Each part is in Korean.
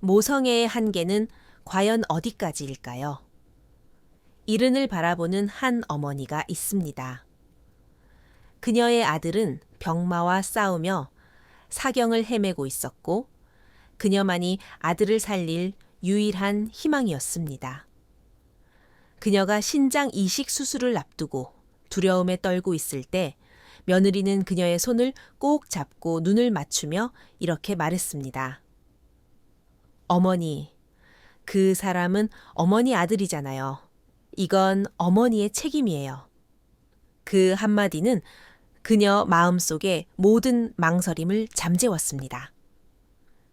모성애의 한계는 과연 어디까지일까요? 이른을 바라보는 한 어머니가 있습니다. 그녀의 아들은 병마와 싸우며 사경을 헤매고 있었고 그녀만이 아들을 살릴 유일한 희망이었습니다. 그녀가 신장 이식 수술을 앞두고 두려움에 떨고 있을 때 며느리는 그녀의 손을 꼭 잡고 눈을 맞추며 이렇게 말했습니다. 어머니, 그 사람은 어머니 아들이잖아요. 이건 어머니의 책임이에요. 그 한마디는 그녀 마음속에 모든 망설임을 잠재웠습니다.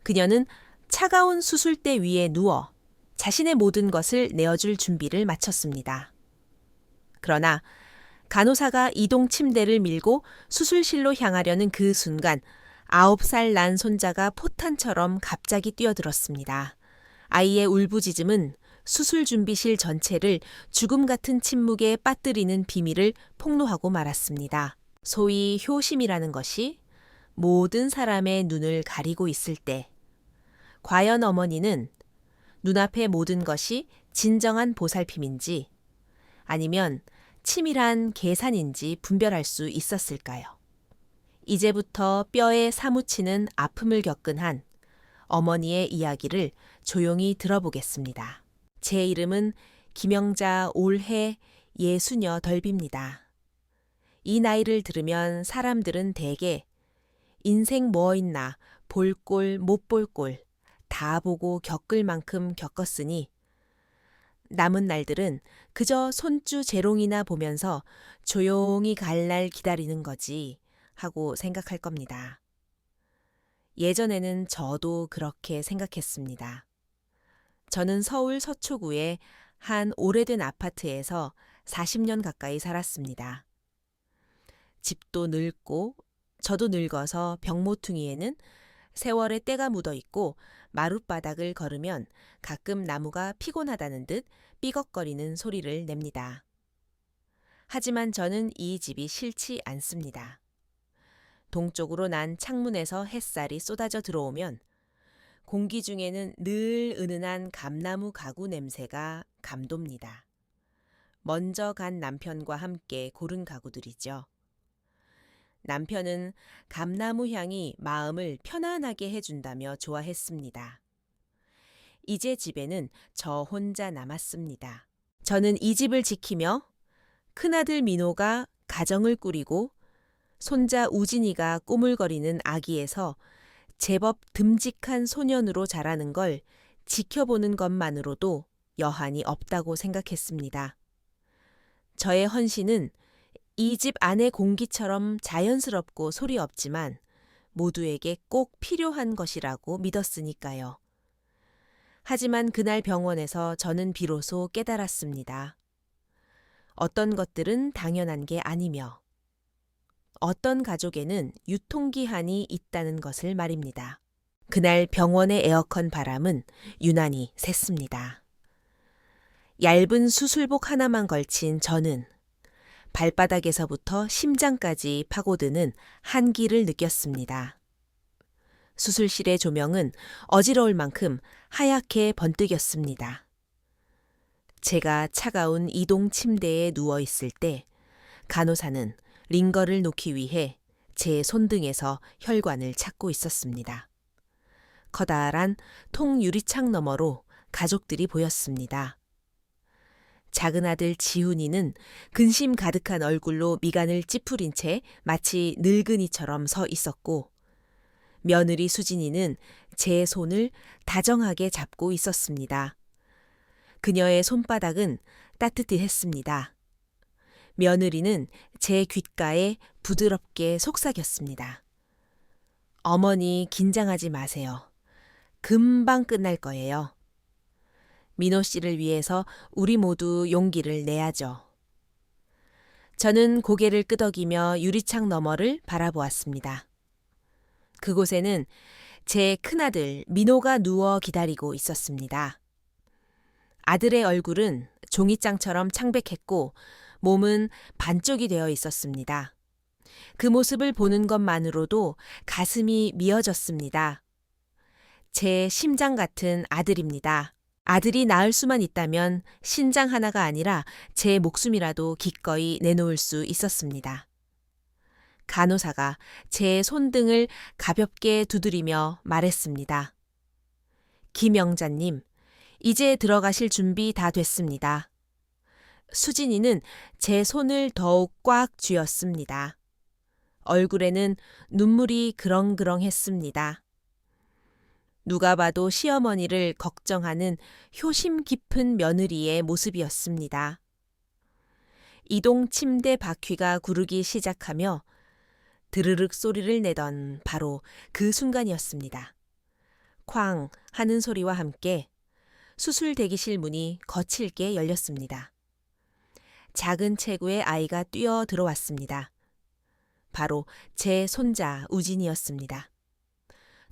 그녀는 차가운 수술대 위에 누워 자신의 모든 것을 내어줄 준비를 마쳤습니다. 그러나 간호사가 이동 침대를 밀고 수술실로 향하려는 그 순간 9살 난 손자가 포탄처럼 갑자기 뛰어들었습니다. 아이의 울부짖음은 수술 준비실 전체를 죽음 같은 침묵에 빠뜨리는 비밀을 폭로하고 말았습니다. 소위 효심이라는 것이 모든 사람의 눈을 가리고 있을 때 과연 어머니는 눈앞의 모든 것이 진정한 보살핌인지 아니면 치밀한 계산인지 분별할 수 있었을까요? 이제부터 뼈에 사무치는 아픔을 겪은 한 어머니의 이야기를 조용히 들어보겠습니다. 제 이름은 김영자 올해 60덜비입니다. 이 나이를 들으면 사람들은 대개 인생 뭐 있나 볼 꼴 못 볼 꼴 다 보고 겪을 만큼 겪었으니 남은 날들은 그저 손주 재롱이나 보면서 조용히 갈 날 기다리는 거지 하고 생각할 겁니다. 예전에는 저도 그렇게 생각했습니다. 저는 서울 서초구의 한 오래된 아파트에서 40년 가까이 살았습니다. 집도 늙고 저도 늙어서 벽모퉁이에는 세월의 때가 묻어 있고 마룻바닥을 걸으면 가끔 나무가 피곤하다는 듯 삐걱거리는 소리를 냅니다. 하지만 저는 이 집이 싫지 않습니다. 동쪽으로 난 창문에서 햇살이 쏟아져 들어오면 공기 중에는 늘 은은한 감나무 가구 냄새가 감돕니다. 먼저 간 남편과 함께 고른 가구들이죠. 남편은 감나무 향이 마음을 편안하게 해준다며 좋아했습니다. 이제 집에는 저 혼자 남았습니다. 저는 이 집을 지키며 큰아들 민호가 가정을 꾸리고 손자 우진이가 꾸물거리는 아기에서 제법 듬직한 소년으로 자라는 걸 지켜보는 것만으로도 여한이 없다고 생각했습니다. 저의 헌신은 이 집 안의 공기처럼 자연스럽고 소리 없지만 모두에게 꼭 필요한 것이라고 믿었으니까요. 하지만 그날 병원에서 저는 비로소 깨달았습니다. 어떤 것들은 당연한 게 아니며 어떤 가족에는 유통기한이 있다는 것을 말입니다. 그날 병원의 에어컨 바람은 유난히 셌습니다. 얇은 수술복 하나만 걸친 저는 발바닥에서부터 심장까지 파고드는 한기를 느꼈습니다. 수술실의 조명은 어지러울 만큼 하얗게 번뜩였습니다. 제가 차가운 이동 침대에 누워 있을 때 간호사는 링거를 놓기 위해 제 손등에서 혈관을 찾고 있었습니다. 커다란 통유리창 너머로 가족들이 보였습니다. 작은 아들 지훈이는 근심 가득한 얼굴로 미간을 찌푸린 채 마치 늙은이처럼 서 있었고 며느리 수진이는 제 손을 다정하게 잡고 있었습니다. 그녀의 손바닥은 따뜻했습니다. 며느리는 제 귓가에 부드럽게 속삭였습니다. 어머니 긴장하지 마세요. 금방 끝날 거예요. 민호 씨를 위해서 우리 모두 용기를 내야죠. 저는 고개를 끄덕이며 유리창 너머를 바라보았습니다. 그곳에는 제 큰아들 민호가 누워 기다리고 있었습니다. 아들의 얼굴은 종이장처럼 창백했고 몸은 반쪽이 되어 있었습니다. 그 모습을 보는 것만으로도 가슴이 미어졌습니다. 제 심장 같은 아들입니다. 아들이 낳을 수만 있다면 신장 하나가 아니라 제 목숨이라도 기꺼이 내놓을 수 있었습니다. 간호사가 제 손등을 가볍게 두드리며 말했습니다. 김영자님, 이제 들어가실 준비 다 됐습니다. 수진이는 제 손을 더욱 꽉 쥐었습니다. 얼굴에는 눈물이 그렁그렁했습니다. 누가 봐도 시어머니를 걱정하는 효심 깊은 며느리의 모습이었습니다. 이동 침대 바퀴가 구르기 시작하며 드르륵 소리를 내던 바로 그 순간이었습니다. 쾅 하는 소리와 함께 수술 대기실 문이 거칠게 열렸습니다. 작은 체구의 아이가 뛰어 들어왔습니다. 바로 제 손자 우진이었습니다.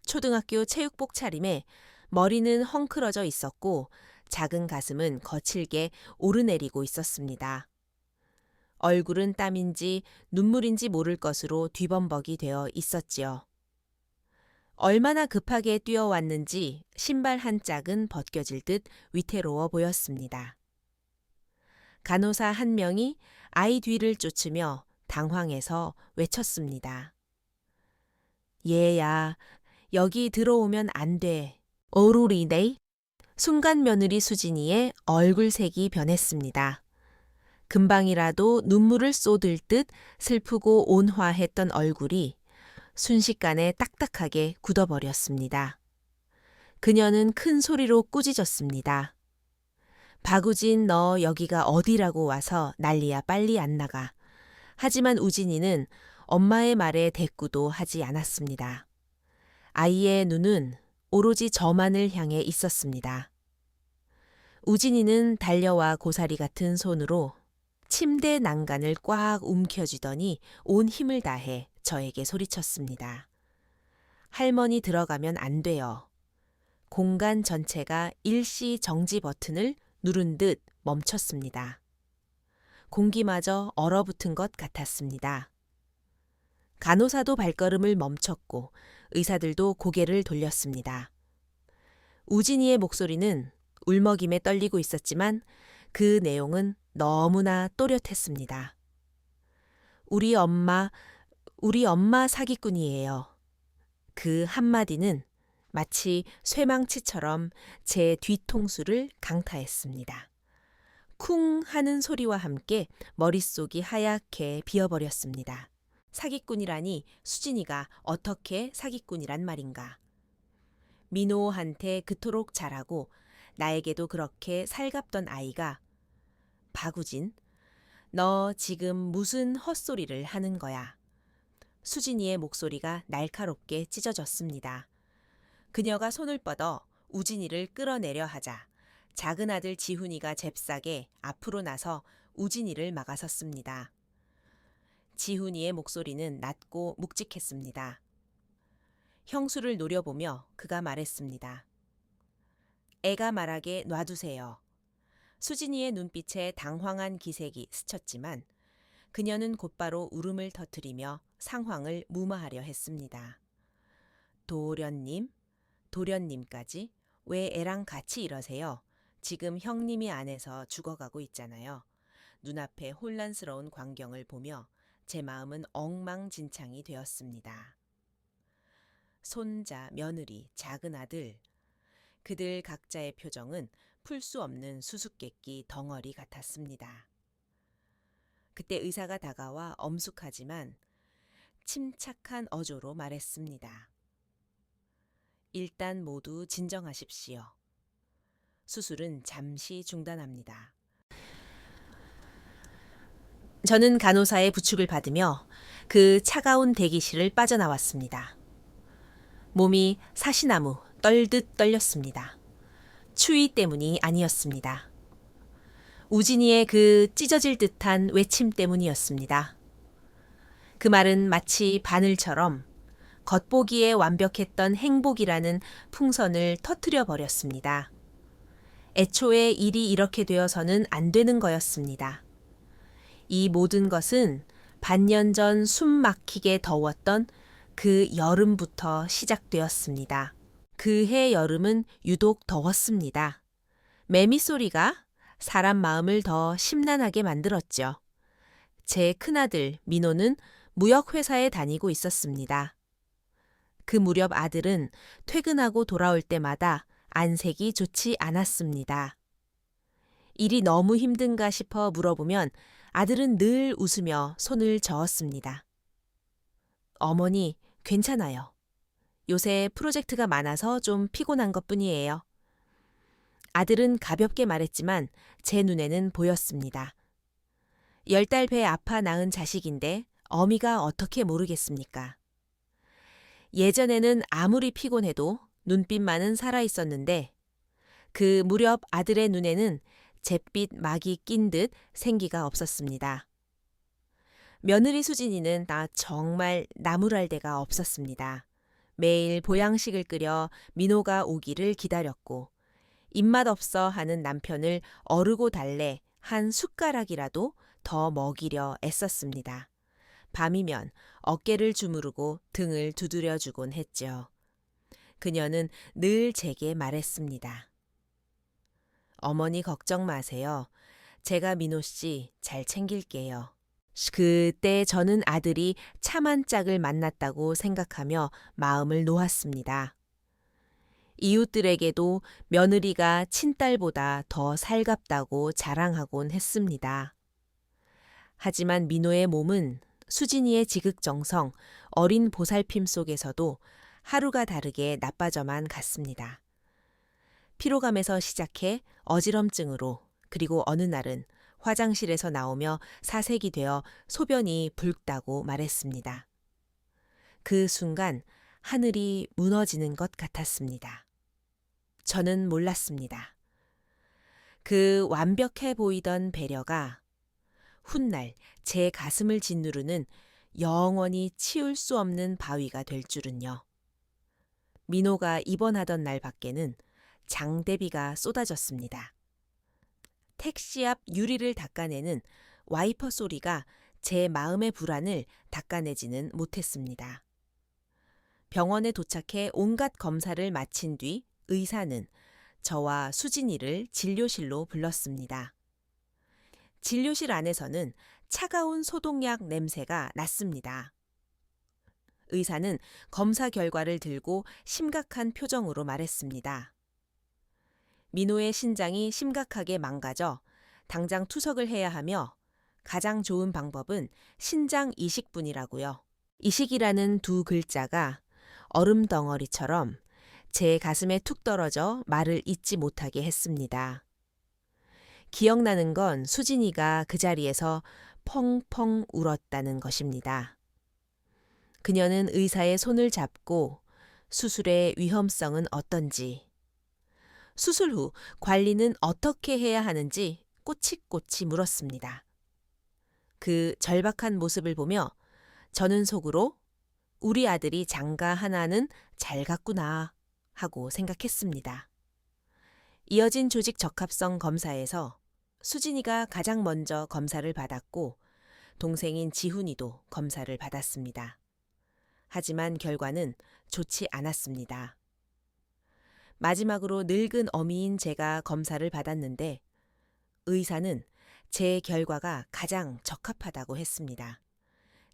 초등학교 체육복 차림에 머리는 헝클어져 있었고 작은 가슴은 거칠게 오르내리고 있었습니다. 얼굴은 땀인지 눈물인지 모를 것으로 뒤범벅이 되어 있었지요. 얼마나 급하게 뛰어왔는지 신발 한 짝은 벗겨질 듯 위태로워 보였습니다. 간호사 한 명이 아이 뒤를 쫓으며 당황해서 외쳤습니다. 얘야, 여기 들어오면 안 돼. 오루리네. 순간 며느리 수진이의 얼굴색이 변했습니다. 금방이라도 눈물을 쏟을 듯 슬프고 온화했던 얼굴이 순식간에 딱딱하게 굳어버렸습니다. 그녀는 큰 소리로 꾸짖었습니다. 박우진, 너 여기가 어디라고 와서 난리야, 빨리 안 나가. 하지만 우진이는 엄마의 말에 대꾸도 하지 않았습니다. 아이의 눈은 오로지 저만을 향해 있었습니다. 우진이는 달려와 고사리 같은 손으로 침대 난간을 꽉 움켜쥐더니 온 힘을 다해 저에게 소리쳤습니다. 할머니 들어가면 안 돼요. 공간 전체가 일시 정지 버튼을 누른 듯 멈췄습니다. 공기마저 얼어붙은 것 같았습니다. 간호사도 발걸음을 멈췄고 의사들도 고개를 돌렸습니다. 우진이의 목소리는 울먹임에 떨리고 있었지만 그 내용은 너무나 또렷했습니다. 우리 엄마 사기꾼이에요. 그 한마디는 마치 쇠망치처럼 제 뒤통수를 강타했습니다. 쿵 하는 소리와 함께 머릿속이 하얗게 비어버렸습니다. 사기꾼이라니 수진이가 어떻게 사기꾼이란 말인가. 민호한테 그토록 잘하고 나에게도 그렇게 살갑던 아이가 박우진, 너 지금 무슨 헛소리를 하는 거야. 수진이의 목소리가 날카롭게 찢어졌습니다. 그녀가 손을 뻗어 우진이를 끌어내려 하자 작은 아들 지훈이가 잽싸게 앞으로 나서 우진이를 막아섰습니다. 지훈이의 목소리는 낮고 묵직했습니다. 형수를 노려보며 그가 말했습니다. 애가 말하게 놔두세요. 수진이의 눈빛에 당황한 기색이 스쳤지만 그녀는 곧바로 울음을 터뜨리며 상황을 무마하려 했습니다. 도련님까지 왜 애랑 같이 이러세요? 지금 형님이 안에서 죽어가고 있잖아요. 눈앞에 혼란스러운 광경을 보며 제 마음은 엉망진창이 되었습니다. 손자, 며느리, 작은 아들. 그들 각자의 표정은 풀 수 없는 수수께끼 덩어리 같았습니다. 그때 의사가 다가와 엄숙하지만 침착한 어조로 말했습니다. 일단 모두 진정하십시오. 수술은 잠시 중단합니다. 저는 간호사의 부축을 받으며 그 차가운 대기실을 빠져나왔습니다. 몸이 사시나무 떨듯 떨렸습니다. 추위 때문이 아니었습니다. 우진이의 그 찢어질 듯한 외침 때문이었습니다. 그 말은 마치 바늘처럼 겉보기에 완벽했던 행복이라는 풍선을 터뜨려 버렸습니다. 애초에 일이 이렇게 되어서는 안 되는 거였습니다. 이 모든 것은 반년 전 숨 막히게 더웠던 그 여름부터 시작되었습니다. 그해 여름은 유독 더웠습니다. 매미 소리가 사람 마음을 더 심란하게 만들었죠. 제 큰아들 민호는 무역회사에 다니고 있었습니다. 그 무렵 아들은 퇴근하고 돌아올 때마다 안색이 좋지 않았습니다. 일이 너무 힘든가 싶어 물어보면 아들은 늘 웃으며 손을 저었습니다. 어머니, 괜찮아요. 요새 프로젝트가 많아서 좀 피곤한 것뿐이에요. 아들은 가볍게 말했지만 제 눈에는 보였습니다. 10달 배 아파 낳은 자식인데 어미가 어떻게 모르겠습니까? 예전에는 아무리 피곤해도 눈빛만은 살아있었는데 그 무렵 아들의 눈에는 잿빛 막이 낀 듯 생기가 없었습니다. 며느리 수진이는 나 정말 나무랄 데가 없었습니다. 매일 보양식을 끓여 민호가 오기를 기다렸고 입맛 없어 하는 남편을 어르고 달래 한 숟가락이라도 더 먹이려 애썼습니다. 밤이면 어깨를 주무르고 등을 두드려주곤 했죠. 그녀는 늘 제게 말했습니다. 어머니 걱정 마세요. 제가 민호 씨 잘 챙길게요. 그때 저는 아들이 참 한 짝을 만났다고 생각하며 마음을 놓았습니다. 이웃들에게도 며느리가 친딸보다 더 살갑다고 자랑하곤 했습니다. 하지만 민호의 몸은 수진이의 지극정성, 어린 보살핌 속에서도 하루가 다르게 나빠져만 갔습니다. 피로감에서 시작해 어지럼증으로 그리고 어느 날은 화장실에서 나오며 사색이 되어 소변이 붉다고 말했습니다. 그 순간 하늘이 무너지는 것 같았습니다. 저는 몰랐습니다. 그 완벽해 보이던 배려가 훗날 제 가슴을 짓누르는 영원히 치울 수 없는 바위가 될 줄은요. 민호가 입원하던 날 밖에는 장대비가 쏟아졌습니다. 택시 앞 유리를 닦아내는 와이퍼 소리가 제 마음의 불안을 닦아내지는 못했습니다. 병원에 도착해 온갖 검사를 마친 뒤 의사는 저와 수진이를 진료실로 불렀습니다. 진료실 안에서는 차가운 소독약 냄새가 났습니다. 의사는 검사 결과를 들고 심각한 표정으로 말했습니다. 민호의 신장이 심각하게 망가져 당장 투석을 해야 하며 가장 좋은 방법은 신장 이식뿐이라고요. 이식이라는 두 글자가 얼음 덩어리처럼 제 가슴에 툭 떨어져 말을 잇지 못하게 했습니다. 기억나는 건 수진이가 그 자리에서 펑펑 울었다는 것입니다. 그녀는 의사의 손을 잡고 수술의 위험성은 어떤지, 수술 후 관리는 어떻게 해야 하는지 꼬치꼬치 물었습니다. 그 절박한 모습을 보며 저는 속으로 우리 아들이 장가 하나는 잘 갔구나 하고 생각했습니다. 이어진 조직 적합성 검사에서 수진이가 가장 먼저 검사를 받았고 동생인 지훈이도 검사를 받았습니다. 하지만 결과는 좋지 않았습니다. 마지막으로 늙은 어미인 제가 검사를 받았는데 의사는 제 결과가 가장 적합하다고 했습니다.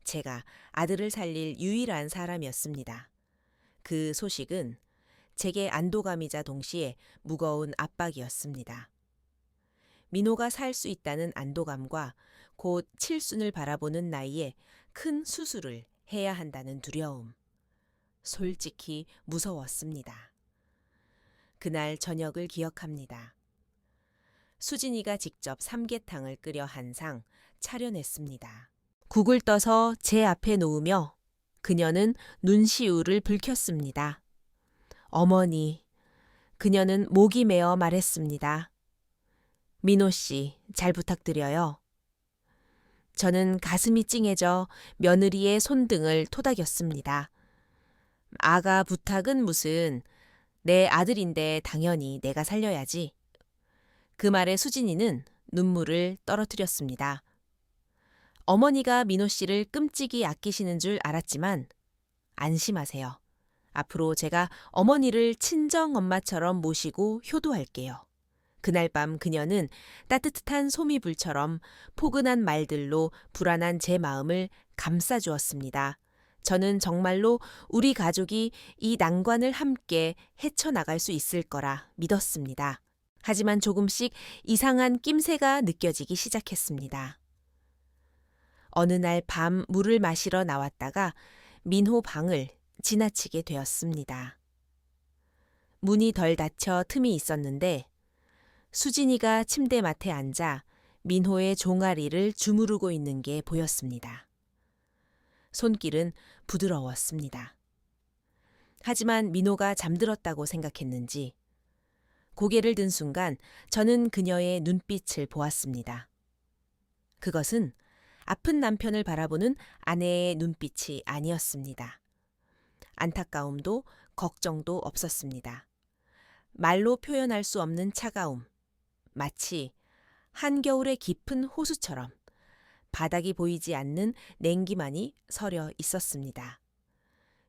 제가 아들을 살릴 유일한 사람이었습니다. 그 소식은 제게 안도감이자 동시에 무거운 압박이었습니다. 민호가 살 수 있다는 안도감과 곧 칠순을 바라보는 나이에 큰 수술을 해야 한다는 두려움. 솔직히 무서웠습니다. 그날 저녁을 기억합니다. 수진이가 직접 삼계탕을 끓여 한 상 차려냈습니다. 국을 떠서 제 앞에 놓으며 그녀는 눈시울을 붉혔습니다. 어머니, 그녀는 목이 메어 말했습니다. 민호 씨, 잘 부탁드려요. 저는 가슴이 찡해져 며느리의 손등을 토닥였습니다. 아가 부탁은 무슨, 내 아들인데 당연히 내가 살려야지. 그 말에 수진이는 눈물을 떨어뜨렸습니다. 어머니가 민호 씨를 끔찍이 아끼시는 줄 알았지만 안심하세요. 앞으로 제가 어머니를 친정엄마처럼 모시고 효도할게요. 그날 밤 그녀는 따뜻한 소미불처럼 포근한 말들로 불안한 제 마음을 감싸주었습니다. 저는 정말로 우리 가족이 이 난관을 함께 헤쳐나갈 수 있을 거라 믿었습니다. 하지만 조금씩 이상한 낌새가 느껴지기 시작했습니다. 어느 날 밤 물을 마시러 나왔다가 민호 방을 지나치게 되었습니다. 문이 덜 닫혀 틈이 있었는데 수진이가 침대맡에 앉아 민호의 종아리를 주무르고 있는 게 보였습니다. 손길은 부드러웠습니다. 하지만 민호가 잠들었다고 생각했는지 고개를 든 순간 저는 그녀의 눈빛을 보았습니다. 그것은 아픈 남편을 바라보는 아내의 눈빛이 아니었습니다. 안타까움도 걱정도 없었습니다. 말로 표현할 수 없는 차가움, 마치 한겨울의 깊은 호수처럼 바닥이 보이지 않는 냉기만이 서려 있었습니다.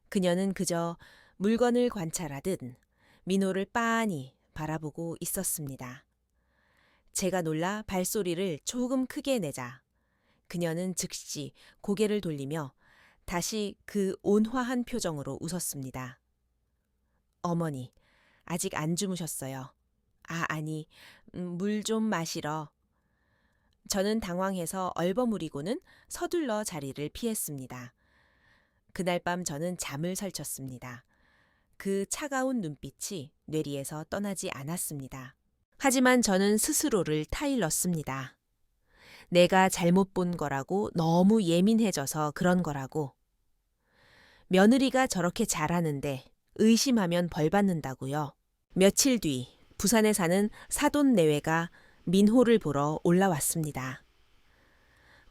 그녀는 그저 물건을 관찰하듯 민호를 빤히 바라보고 있었습니다. 제가 놀라 발소리를 조금 크게 내자 그녀는 즉시 고개를 돌리며 다시 그 온화한 표정으로 웃었습니다. 어머니, 아직 안 주무셨어요. 아니, 물 좀 마시러. 저는 당황해서 얼버무리고는 서둘러 자리를 피했습니다. 그날 밤 저는 잠을 설쳤습니다. 그 차가운 눈빛이 뇌리에서 떠나지 않았습니다. 하지만 저는 스스로를 타일렀습니다. 내가 잘못 본 거라고 너무 예민해져서 그런 거라고. 며느리가 저렇게 잘하는데 의심하면 벌 받는다고요. 며칠 뒤 부산에 사는 사돈 내외가 민호를 보러 올라왔습니다.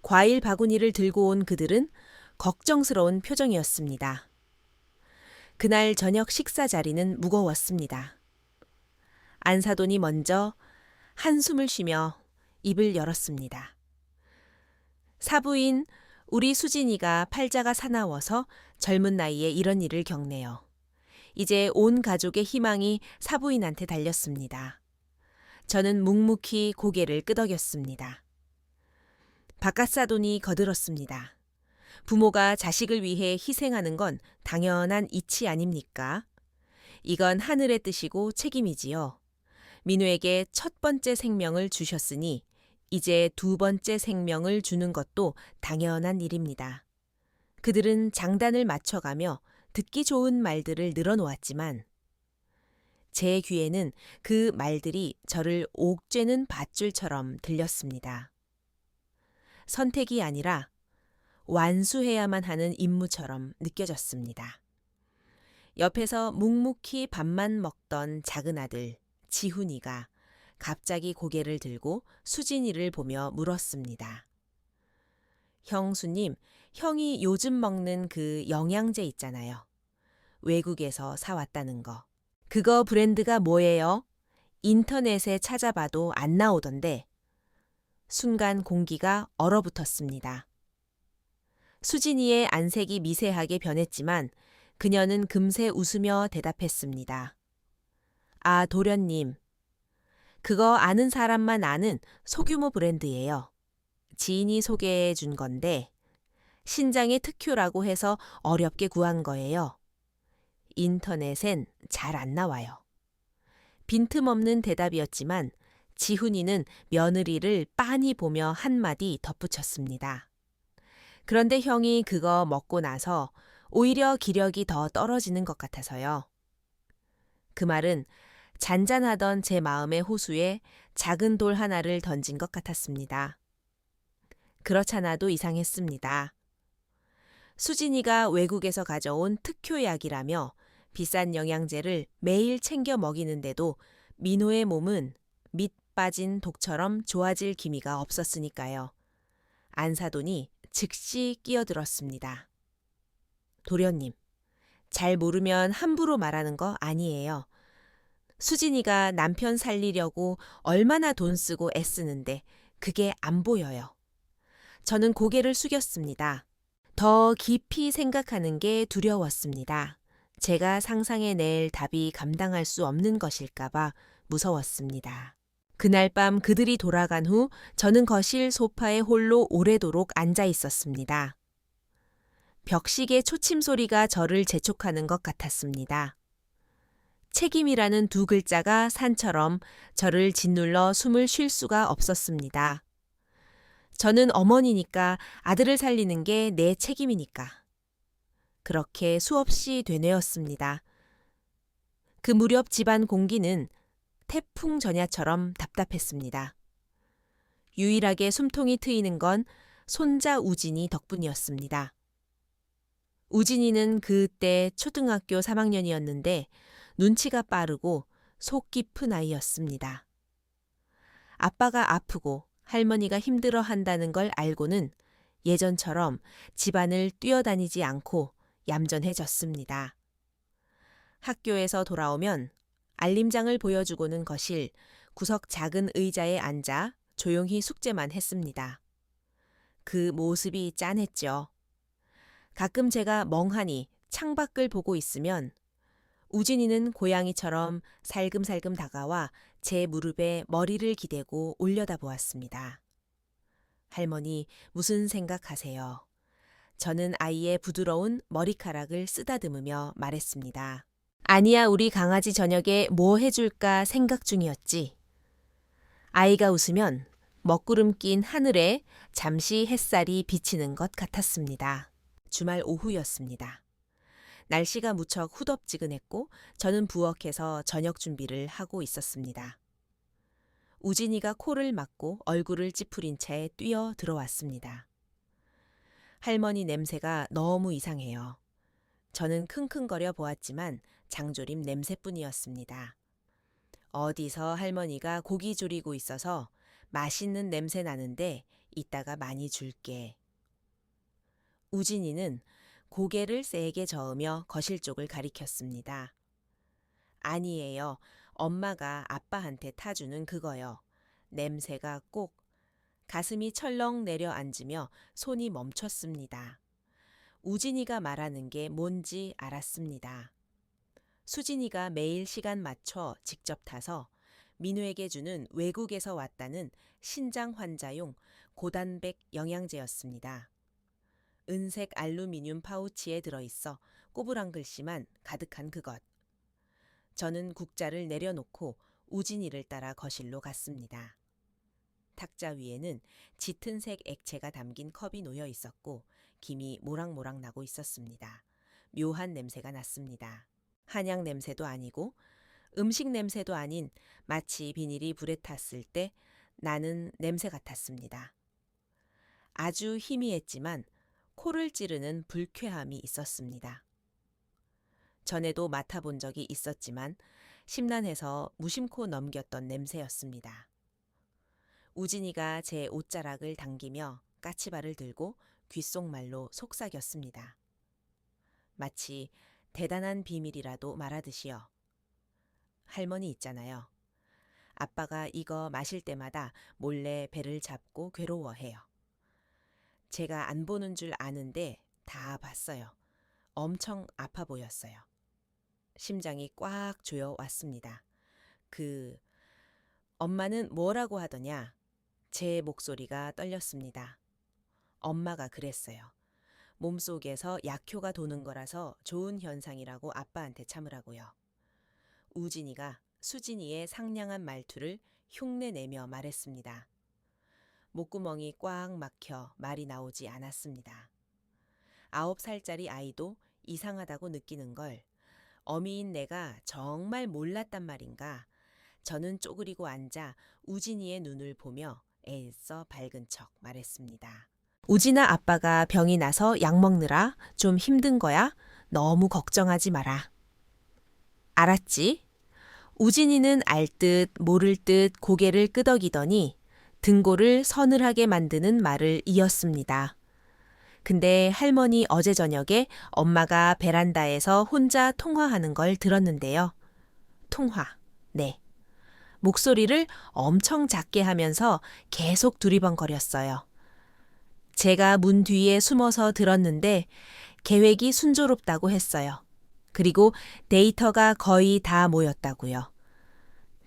과일 바구니를 들고 온 그들은 걱정스러운 표정이었습니다. 그날 저녁 식사 자리는 무거웠습니다. 안사돈이 먼저 한숨을 쉬며 입을 열었습니다. 사부인 우리 수진이가 팔자가 사나워서 젊은 나이에 이런 일을 겪네요. 이제 온 가족의 희망이 사부인한테 달렸습니다. 저는 묵묵히 고개를 끄덕였습니다. 바깥사돈이 거들었습니다. 부모가 자식을 위해 희생하는 건 당연한 이치 아닙니까? 이건 하늘의 뜻이고 책임이지요. 민우에게 첫 번째 생명을 주셨으니 이제 두 번째 생명을 주는 것도 당연한 일입니다. 그들은 장단을 맞춰가며 듣기 좋은 말들을 늘어놓았지만 제 귀에는 그 말들이 저를 옥죄는 밧줄처럼 들렸습니다. 선택이 아니라 완수해야만 하는 임무처럼 느껴졌습니다. 옆에서 묵묵히 밥만 먹던 작은 아들 지훈이가 갑자기 고개를 들고 수진이를 보며 물었습니다. 형수님, 형이 요즘 먹는 그 영양제 있잖아요. 외국에서 사왔다는 거. 그거 브랜드가 뭐예요? 인터넷에 찾아봐도 안 나오던데. 순간 공기가 얼어붙었습니다. 수진이의 안색이 미세하게 변했지만 그녀는 금세 웃으며 대답했습니다. 아, 도련님. 그거 아는 사람만 아는 소규모 브랜드예요. 지인이 소개해 준 건데 신장의 특효라고 해서 어렵게 구한 거예요. 인터넷엔 잘 안 나와요. 빈틈없는 대답이었지만 지훈이는 며느리를 빤히 보며 한마디 덧붙였습니다. 그런데 형이 그거 먹고 나서 오히려 기력이 더 떨어지는 것 같아서요. 그 말은 잔잔하던 제 마음의 호수에 작은 돌 하나를 던진 것 같았습니다. 그렇잖아도 이상했습니다. 수진이가 외국에서 가져온 특효약이라며 비싼 영양제를 매일 챙겨 먹이는데도 민호의 몸은 밑 빠진 독처럼 좋아질 기미가 없었으니까요. 안사돈이 즉시 끼어들었습니다. 도련님, 잘 모르면 함부로 말하는 거 아니에요. 수진이가 남편 살리려고 얼마나 돈 쓰고 애쓰는데 그게 안 보여요. 저는 고개를 숙였습니다. 더 깊이 생각하는 게 두려웠습니다. 제가 상상해낼 답이 감당할 수 없는 것일까봐 무서웠습니다. 그날 밤 그들이 돌아간 후 저는 거실 소파에 홀로 오래도록 앉아 있었습니다. 벽시계 초침 소리가 저를 재촉하는 것 같았습니다. 책임이라는 두 글자가 산처럼 저를 짓눌러 숨을 쉴 수가 없었습니다. 저는 어머니니까 아들을 살리는 게 내 책임이니까. 그렇게 수없이 되뇌었습니다. 그 무렵 집안 공기는 태풍 전야처럼 답답했습니다. 유일하게 숨통이 트이는 건 손자 우진이 덕분이었습니다. 우진이는 그때 초등학교 3학년이었는데 눈치가 빠르고 속 깊은 아이였습니다. 아빠가 아프고 할머니가 힘들어 한다는 걸 알고는 예전처럼 집안을 뛰어다니지 않고 얌전해졌습니다. 학교에서 돌아오면 알림장을 보여주고는 거실, 구석 작은 의자에 앉아 조용히 숙제만 했습니다. 그 모습이 짠했죠. 가끔 제가 멍하니 창밖을 보고 있으면 우진이는 고양이처럼 살금살금 다가와 제 무릎에 머리를 기대고 올려다보았습니다. 할머니, 무슨 생각하세요? 저는 아이의 부드러운 머리카락을 쓰다듬으며 말했습니다. 아니야, 우리 강아지 저녁에 뭐 해줄까 생각 중이었지. 아이가 웃으면 먹구름 낀 하늘에 잠시 햇살이 비치는 것 같았습니다. 주말 오후였습니다. 날씨가 무척 후덥지근했고 저는 부엌에서 저녁 준비를 하고 있었습니다. 우진이가 코를 막고 얼굴을 찌푸린 채 뛰어 들어왔습니다. 할머니 냄새가 너무 이상해요. 저는 킁킁거려 보았지만 장조림 냄새뿐이었습니다. 어디서 할머니가 고기 조리고 있어서 맛있는 냄새 나는데 이따가 많이 줄게. 우진이는 고개를 세게 저으며 거실 쪽을 가리켰습니다. 아니에요. 엄마가 아빠한테 타주는 그거요. 냄새가 꼭. 가슴이 철렁 내려앉으며 손이 멈췄습니다. 우진이가 말하는 게 뭔지 알았습니다. 수진이가 매일 시간 맞춰 직접 타서 민우에게 주는 외국에서 왔다는 신장 환자용 고단백 영양제였습니다. 은색 알루미늄 파우치에 들어있어 꼬부랑 글씨만 가득한 그것. 저는 국자를 내려놓고 우진이를 따라 거실로 갔습니다. 탁자 위에는 짙은 색 액체가 담긴 컵이 놓여 있었고 김이 모락모락 나고 있었습니다. 묘한 냄새가 났습니다. 한약 냄새도 아니고 음식 냄새도 아닌 마치 비닐이 불에 탔을 때 나는 냄새 같았습니다. 아주 희미했지만 코를 찌르는 불쾌함이 있었습니다. 전에도 맡아본 적이 있었지만 심란해서 무심코 넘겼던 냄새였습니다. 우진이가 제 옷자락을 당기며 까치발을 들고 귓속말로 속삭였습니다. 마치 대단한 비밀이라도 말하듯이요. 할머니 있잖아요. 아빠가 이거 마실 때마다 몰래 배를 잡고 괴로워해요. 제가 안 보는 줄 아는데 다 봤어요. 엄청 아파 보였어요. 심장이 꽉 조여 왔습니다. 엄마는 뭐라고 하더냐? 제 목소리가 떨렸습니다. 엄마가 그랬어요. 몸속에서 약효가 도는 거라서 좋은 현상이라고 아빠한테 참으라고요. 우진이가 수진이의 상냥한 말투를 흉내내며 말했습니다. 목구멍이 꽉 막혀 말이 나오지 않았습니다. 9살짜리 아이도 이상하다고 느끼는 걸 어미인 내가 정말 몰랐단 말인가. 저는 쪼그리고 앉아 우진이의 눈을 보며 애써 밝은 척 말했습니다. 우진아, 아빠가 병이 나서 약 먹느라 좀 힘든 거야? 너무 걱정하지 마라. 알았지? 우진이는 알 듯 모를 듯 고개를 끄덕이더니 등골을 서늘하게 만드는 말을 이었습니다. 근데 할머니 어제 저녁에 엄마가 베란다에서 혼자 통화하는 걸 들었는데요. 통화, 네. 목소리를 엄청 작게 하면서 계속 두리번거렸어요. 제가 문 뒤에 숨어서 들었는데 계획이 순조롭다고 했어요. 그리고 데이터가 거의 다 모였다고요.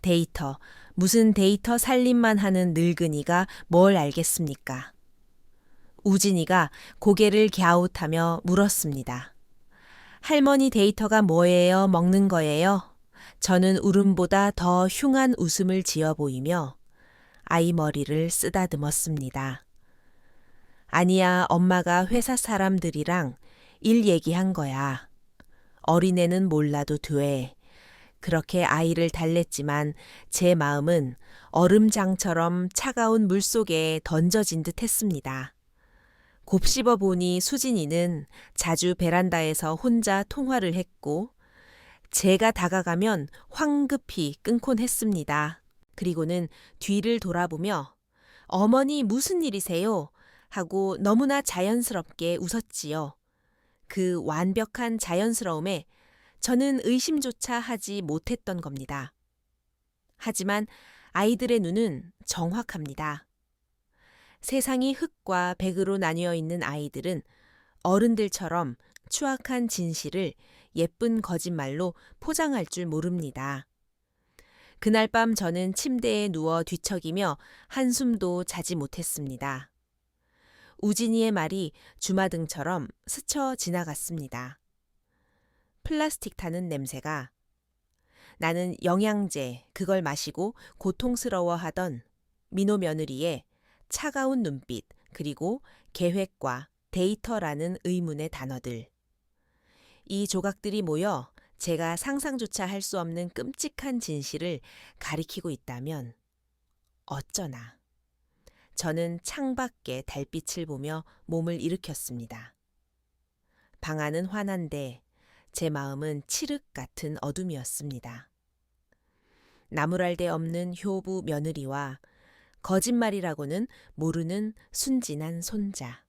데이터, 무슨 데이터 살림만 하는 늙은이가 뭘 알겠습니까? 우진이가 고개를 갸웃하며 물었습니다. 할머니 데이터가 뭐예요? 먹는 거예요? 저는 울음보다 더 흉한 웃음을 지어 보이며 아이 머리를 쓰다듬었습니다. 아니야, 엄마가 회사 사람들이랑 일 얘기한 거야. 어린애는 몰라도 돼. 그렇게 아이를 달랬지만 제 마음은 얼음장처럼 차가운 물속에 던져진 듯 했습니다. 곱씹어 보니 수진이는 자주 베란다에서 혼자 통화를 했고 제가 다가가면 황급히 끊곤 했습니다. 그리고는 뒤를 돌아보며 어머니 무슨 일이세요? 하고 너무나 자연스럽게 웃었지요. 그 완벽한 자연스러움에 저는 의심조차 하지 못했던 겁니다. 하지만 아이들의 눈은 정확합니다. 세상이 흑과 백으로 나뉘어 있는 아이들은 어른들처럼 추악한 진실을 예쁜 거짓말로 포장할 줄 모릅니다. 그날 밤 저는 침대에 누워 뒤척이며 한숨도 자지 못했습니다. 우진이의 말이 주마등처럼 스쳐 지나갔습니다. 플라스틱 타는 냄새가 나는 영양제 그걸 마시고 고통스러워하던 민호 며느리의 차가운 눈빛 그리고 계획과 데이터라는 의문의 단어들. 이 조각들이 모여 제가 상상조차 할 수 없는 끔찍한 진실을 가리키고 있다면 어쩌나. 저는 창밖에 달빛을 보며 몸을 일으켰습니다. 방 안은 환한데 제 마음은 칠흑 같은 어둠이었습니다. 나무랄 데 없는 효부 며느리와 거짓말이라고는 모르는 순진한 손자.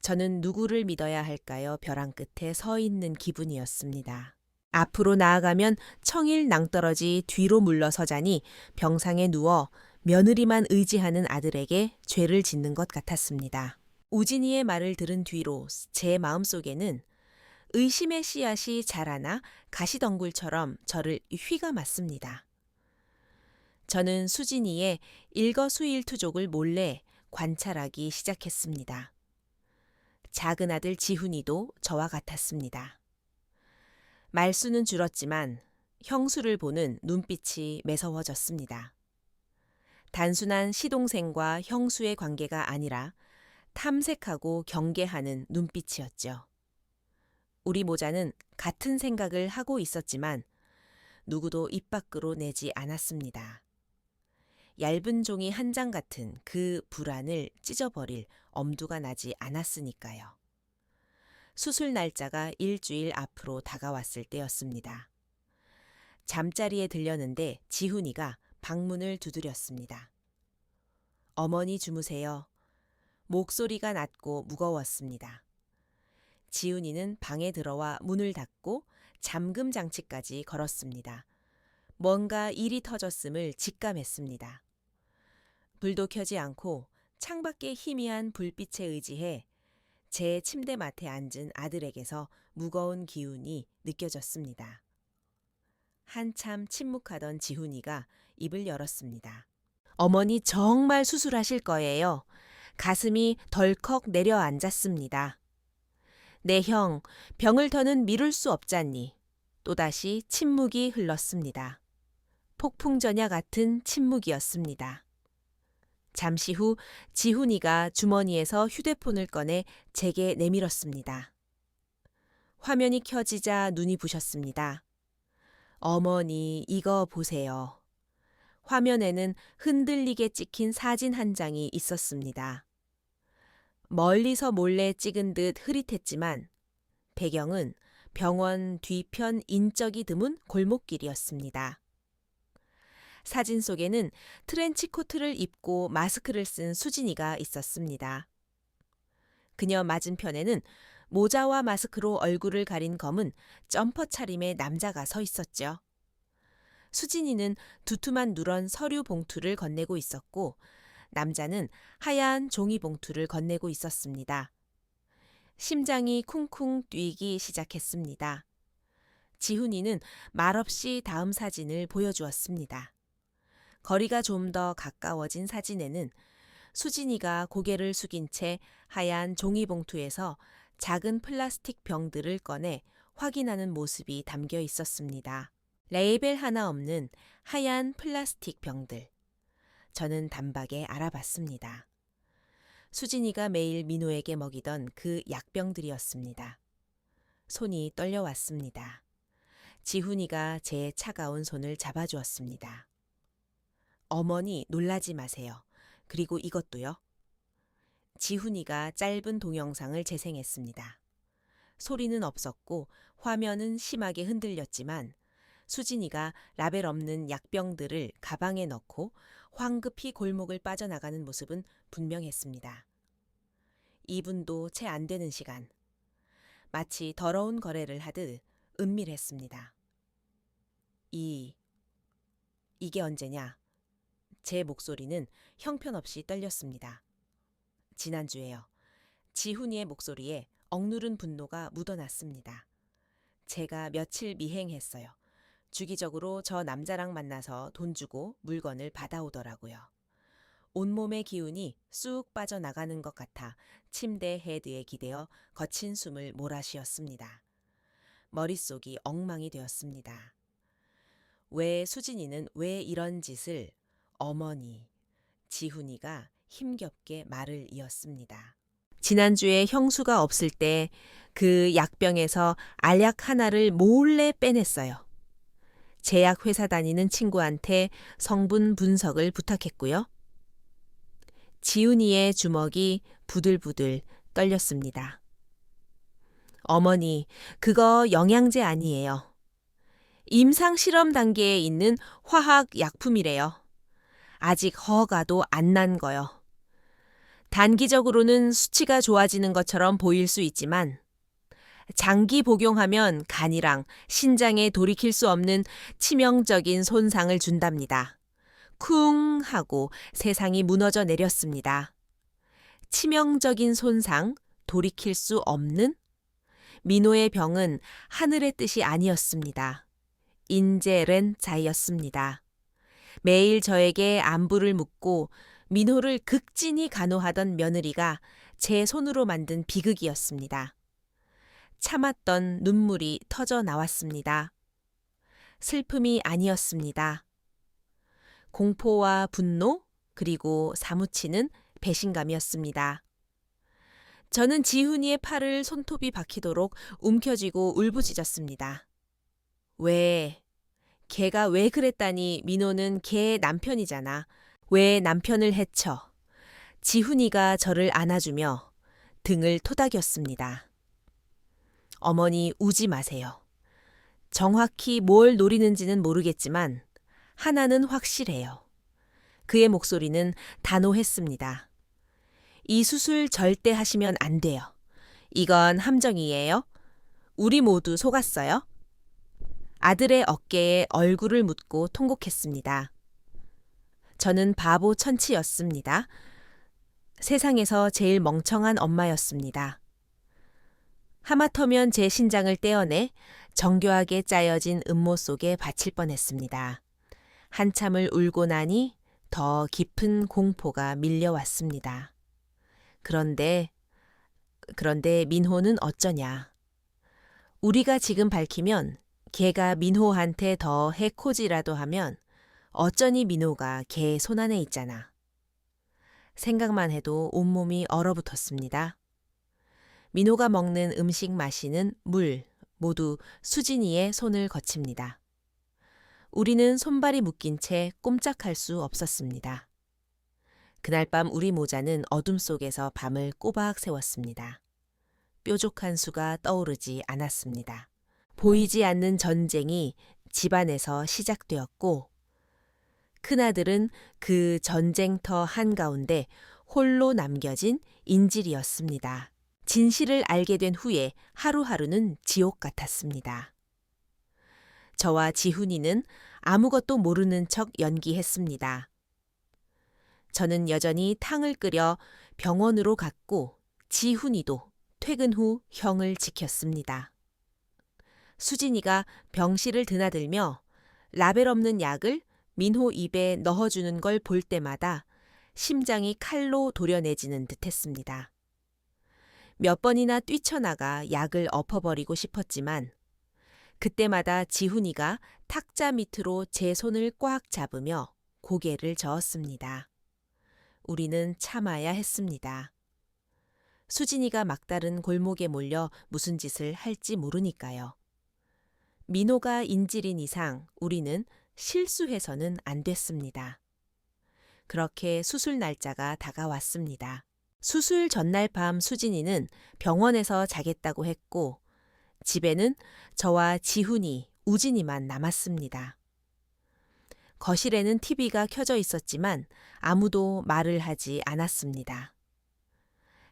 저는 누구를 믿어야 할까요? 벼랑 끝에 서 있는 기분이었습니다. 앞으로 나아가면 청일 낭떠러지 뒤로 물러서자니 병상에 누워 며느리만 의지하는 아들에게 죄를 짓는 것 같았습니다. 우진이의 말을 들은 뒤로 제 마음속에는 의심의 씨앗이 자라나 가시덩굴처럼 저를 휘감았습니다. 저는 수진이의 일거수일투족을 몰래 관찰하기 시작했습니다. 작은 아들 지훈이도 저와 같았습니다. 말수는 줄었지만 형수를 보는 눈빛이 매서워졌습니다. 단순한 시동생과 형수의 관계가 아니라 탐색하고 경계하는 눈빛이었죠. 우리 모자는 같은 생각을 하고 있었지만 누구도 입 밖으로 내지 않았습니다. 얇은 종이 한 장 같은 그 불안을 찢어버릴 엄두가 나지 않았으니까요. 수술 날짜가 일주일 앞으로 다가왔을 때였습니다. 잠자리에 들렸는데 지훈이가 방문을 두드렸습니다. 어머니 주무세요. 목소리가 낮고 무거웠습니다. 지훈이는 방에 들어와 문을 닫고 잠금 장치까지 걸었습니다. 뭔가 일이 터졌음을 직감했습니다. 불도 켜지 않고 창밖의 희미한 불빛에 의지해 제 침대맡에 앉은 아들에게서 무거운 기운이 느껴졌습니다. 한참 침묵하던 지훈이가 입을 열었습니다. 어머니 정말 수술하실 거예요. 가슴이 덜컥 내려앉았습니다. 내 형, 병을 더는 미룰 수 없잖니. 또다시 침묵이 흘렀습니다. 폭풍전야 같은 침묵이었습니다. 잠시 후 지훈이가 주머니에서 휴대폰을 꺼내 제게 내밀었습니다. 화면이 켜지자 눈이 부셨습니다. 어머니, 이거 보세요. 화면에는 흔들리게 찍힌 사진 한 장이 있었습니다. 멀리서 몰래 찍은 듯 흐릿했지만 배경은 병원 뒤편 인적이 드문 골목길이었습니다. 사진 속에는 트렌치코트를 입고 마스크를 쓴 수진이가 있었습니다. 그녀 맞은편에는 모자와 마스크로 얼굴을 가린 검은 점퍼 차림의 남자가 서 있었죠. 수진이는 두툼한 누런 서류 봉투를 건네고 있었고 남자는 하얀 종이 봉투를 건네고 있었습니다. 심장이 쿵쿵 뛰기 시작했습니다. 지훈이는 말없이 다음 사진을 보여주었습니다. 거리가 좀 더 가까워진 사진에는 수진이가 고개를 숙인 채 하얀 종이봉투에서 작은 플라스틱 병들을 꺼내 확인하는 모습이 담겨 있었습니다. 레이벨 하나 없는 하얀 플라스틱 병들. 저는 단박에 알아봤습니다. 수진이가 매일 민호에게 먹이던 그 약병들이었습니다. 손이 떨려왔습니다. 지훈이가 제 차가운 손을 잡아주었습니다. 어머니 놀라지 마세요. 그리고 이것도요. 지훈이가 짧은 동영상을 재생했습니다. 소리는 없었고 화면은 심하게 흔들렸지만 수진이가 라벨 없는 약병들을 가방에 넣고 황급히 골목을 빠져나가는 모습은 분명했습니다. 2분도 채 안 되는 시간. 마치 더러운 거래를 하듯 은밀했습니다. 이게 언제냐? 제 목소리는 형편없이 떨렸습니다. 지난주에요. 지훈이의 목소리에 억누른 분노가 묻어났습니다. 제가 며칠 미행했어요. 주기적으로 저 남자랑 만나서 돈 주고 물건을 받아오더라고요. 온몸의 기운이 쑥 빠져나가는 것 같아 침대 헤드에 기대어 거친 숨을 몰아쉬었습니다. 머릿속이 엉망이 되었습니다. 왜 수진이는 왜 이런 짓을 어머니, 지훈이가 힘겹게 말을 이었습니다. 지난주에 형수가 없을 때 그 약병에서 알약 하나를 몰래 빼냈어요. 제약회사 다니는 친구한테 성분 분석을 부탁했고요. 지훈이의 주먹이 부들부들 떨렸습니다. 어머니, 그거 영양제 아니에요. 임상 실험 단계에 있는 화학 약품이래요. 아직 허가도 안 난 거요. 단기적으로는 수치가 좋아지는 것처럼 보일 수 있지만 장기 복용하면 간이랑 신장에 돌이킬 수 없는 치명적인 손상을 준답니다. 쿵 하고 세상이 무너져 내렸습니다. 치명적인 손상, 돌이킬 수 없는? 민호의 병은 하늘의 뜻이 아니었습니다. 인제렌 자였습니다. 매일 저에게 안부를 묻고 민호를 극진히 간호하던 며느리가 제 손으로 만든 비극이었습니다. 참았던 눈물이 터져 나왔습니다. 슬픔이 아니었습니다. 공포와 분노, 그리고 사무치는 배신감이었습니다. 저는 지훈이의 팔을 손톱이 박히도록 움켜쥐고 울부짖었습니다. 걔가 왜 그랬다니. 민호는 걔 남편이잖아. 왜 남편을 해쳐. 지훈이가 저를 안아주며 등을 토닥였습니다. 어머니 우지 마세요. 정확히 뭘 노리는지는 모르겠지만 하나는 확실해요. 그의 목소리는 단호했습니다. 이 수술 절대 하시면 안 돼요. 이건 함정이에요. 우리 모두 속았어요. 아들의 어깨에 얼굴을 묻고 통곡했습니다. 저는 바보 천치였습니다. 세상에서 제일 멍청한 엄마였습니다. 하마터면 제 신장을 떼어내 정교하게 짜여진 음모 속에 바칠 뻔했습니다. 한참을 울고 나니 더 깊은 공포가 밀려왔습니다. 그런데 민호는 어쩌냐. 우리가 지금 밝히면 걔가 민호한테 더 해코지라도 하면 어쩌니 민호가 걔 손안에 있잖아. 생각만 해도 온몸이 얼어붙었습니다. 민호가 먹는 음식, 마시는 물 모두 수진이의 손을 거칩니다. 우리는 손발이 묶인 채 꼼짝할 수 없었습니다. 그날 밤 우리 모자는 어둠 속에서 밤을 꼬박 새웠습니다. 뾰족한 수가 떠오르지 않았습니다. 보이지 않는 전쟁이 집안에서 시작되었고 큰아들은 그 전쟁터 한가운데 홀로 남겨진 인질이었습니다. 진실을 알게 된 후에 하루하루는 지옥 같았습니다. 저와 지훈이는 아무것도 모르는 척 연기했습니다. 저는 여전히 탕을 끓여 병원으로 갔고 지훈이도 퇴근 후 형을 지켰습니다. 수진이가 병실을 드나들며 라벨 없는 약을 민호 입에 넣어주는 걸 볼 때마다 심장이 칼로 도려내지는 듯했습니다. 몇 번이나 뛰쳐나가 약을 엎어버리고 싶었지만 그때마다 지훈이가 탁자 밑으로 제 손을 꽉 잡으며 고개를 저었습니다. 우리는 참아야 했습니다. 수진이가 막다른 골목에 몰려 무슨 짓을 할지 모르니까요. 민호가 인질인 이상 우리는 실수해서는 안 됐습니다. 그렇게 수술 날짜가 다가왔습니다. 수술 전날 밤 수진이는 병원에서 자겠다고 했고 집에는 저와 지훈이, 우진이만 남았습니다. 거실에는 TV가 켜져 있었지만 아무도 말을 하지 않았습니다.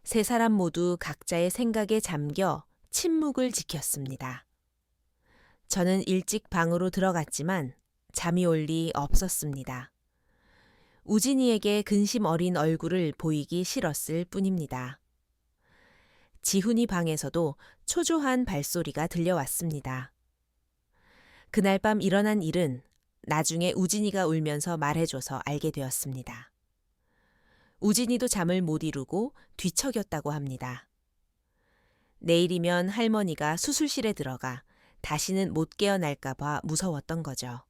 세 사람 모두 각자의 생각에 잠겨 침묵을 지켰습니다. 저는 일찍 방으로 들어갔지만 잠이 올 리 없었습니다. 우진이에게 근심 어린 얼굴을 보이기 싫었을 뿐입니다. 지훈이 방에서도 초조한 발소리가 들려왔습니다. 그날 밤 일어난 일은 나중에 우진이가 울면서 말해줘서 알게 되었습니다. 우진이도 잠을 못 이루고 뒤척였다고 합니다. 내일이면 할머니가 수술실에 들어가 다시는 못 깨어날까 봐 무서웠던 거죠.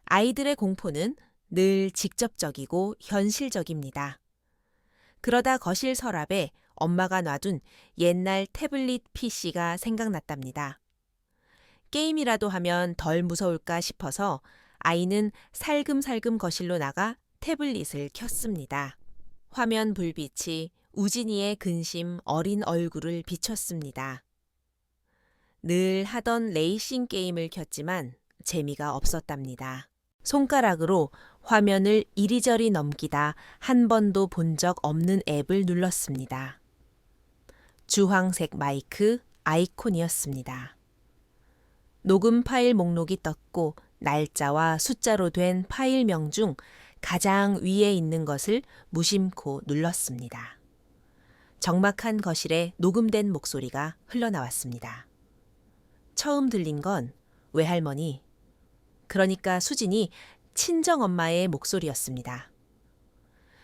아이들의 공포는 늘 직접적이고 현실적입니다. 그러다 거실 서랍에 엄마가 놔둔 옛날 태블릿 PC가 생각났답니다. 게임이라도 하면 덜 무서울까 싶어서 아이는 살금살금 거실로 나가 태블릿을 켰습니다. 화면 불빛이 우진이의 근심 어린 얼굴을 비췄습니다. 늘 하던 레이싱 게임을 켰지만 재미가 없었답니다. 손가락으로 화면을 이리저리 넘기다 한 번도 본 적 없는 앱을 눌렀습니다. 주황색 마이크 아이콘이었습니다. 녹음 파일 목록이 떴고 날짜와 숫자로 된 파일명 중 가장 위에 있는 것을 무심코 눌렀습니다. 적막한 거실에 녹음된 목소리가 흘러나왔습니다. 처음 들린 건 외할머니, 그러니까 수진이 친정엄마의 목소리였습니다.